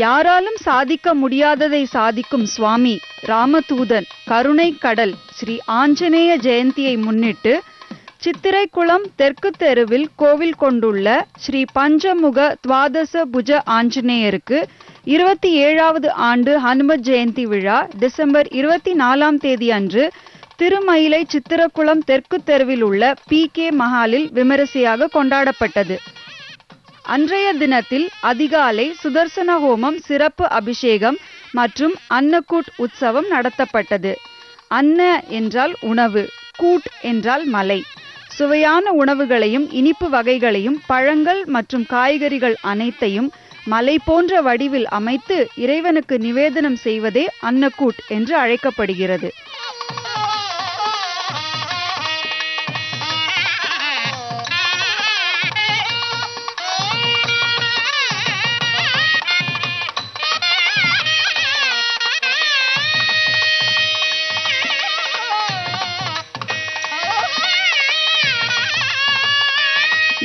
யாராலும் சாதிக்க முடியாததை சாதிக்கும் சுவாமி ராமதூதன் கருணை கடல் ஸ்ரீ ஆஞ்சநேய ஜெயந்தியை முன்னிட்டு சித்திரைக்குளம் தெற்கு தெருவில் கோவில் கொண்டுள்ள ஸ்ரீ பஞ்சமுக துவாதச புஜ ஆஞ்சநேயருக்கு 27வது ஆண்டு ஹனுமத் ஜெயந்தி விழா டிசம்பர் 24ஆம் தேதி அன்று திருமயிலை சித்திரக்குளம் தெற்கு தெருவில் உள்ள PK மஹாலில் விமரிசையாக கொண்டாடப்பட்டது. அன்றைய தினத்தில் அதிகாலை சுதர்சன ஹோமம், சிறப்பு அபிஷேகம் மற்றும் அன்னக்கூட் உற்சவம் நடத்தப்பட்டது. அன்ன என்றால் உணவு, கூட் என்றால் மலை. சுவையான உணவுகளையும் இனிப்பு வகைகளையும் பழங்கள் மற்றும் காய்கறிகள் அனைத்தையும் மலை போன்ற வடிவில் அமைத்து இறைவனுக்கு நிவேதனம் செய்வதே அன்னக்கூட் என்று அழைக்கப்படுகிறது.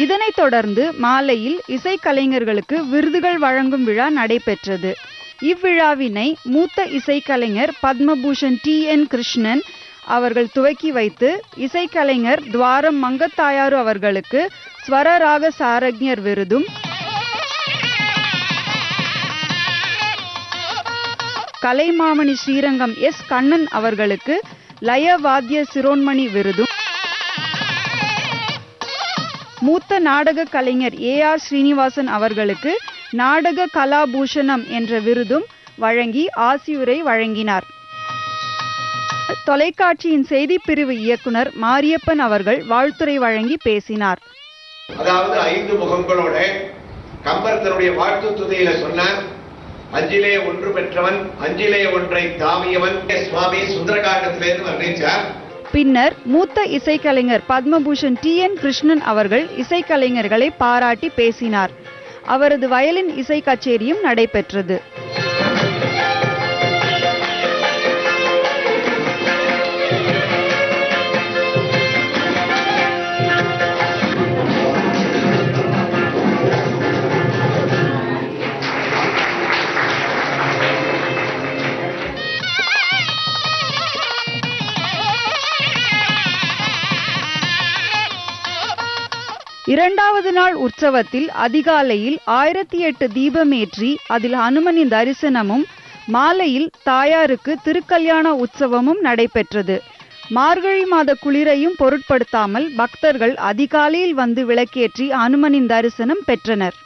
இதனைத் தொடர்ந்து மாலையில் இசைக்கலைஞர்களுக்கு விருதுகள் வழங்கும் விழா நடைபெற்றது. இவ்விழாவினை மூத்த இசைக்கலைஞர் பத்மபூஷன் TN கிருஷ்ணன் அவர்கள் துவக்கி வைத்து இசைக்கலைஞர் துவாரம் மங்கத்தாயாரு அவர்களுக்கு ஸ்வரராக சாரஜ்ஞர் விருதும், கலைமாமணி ஸ்ரீரங்கம் S கண்ணன் அவர்களுக்கு லயவாத்திய சிரோன்மணி விருதும், மூத்த நாடக கலைஞர் AR ஸ்ரீனிவாசன் அவர்களுக்கு நாடக கலாபூஷணம் என்ற விருதும் வழங்கி ஆசியுரை வழங்கினார். தொலைக்காட்சியின் செய்திப்பிரிவு இயக்குனர் மாரியப்பன் அவர்கள் வாழ்த்துரை வழங்கி பேசினார். அதாவது 5 முகங்களோட கம்பர் தன்னுடைய வாழ்த்து துதியில சொன்னார், அஞ்சிலே ஒன்று பெற்றவன் அஞ்சிலே ஒன்றை தாவியவன் சுவாமி சுந்தரகாண்டத்திலிருந்து வர்ணிச்சார். பின்னர் மூத்த இசைக்கலைஞர் பத்மபூஷன் TN கிருஷ்ணன் அவர்கள் இசைக்கலைஞர்களை பாராட்டி பேசினார். அவரது வயலின் இசை கச்சேரியும் நடைபெற்றது. இரண்டாவது நாள் உற்சவத்தில் அதிகாலையில் 1008 தீபமேற்றி அதில் ஹனுமனின் தரிசனமும், மாலையில் தாயாருக்கு திருக்கல்யாண உற்சவமும் நடைபெற்றது. மார்கழி மாத குளிரையும் பொருட்படுத்தாமல் பக்தர்கள் அதிகாலையில் வந்து விளக்கேற்றி ஹனுமனின் தரிசனம் பெற்றனர்.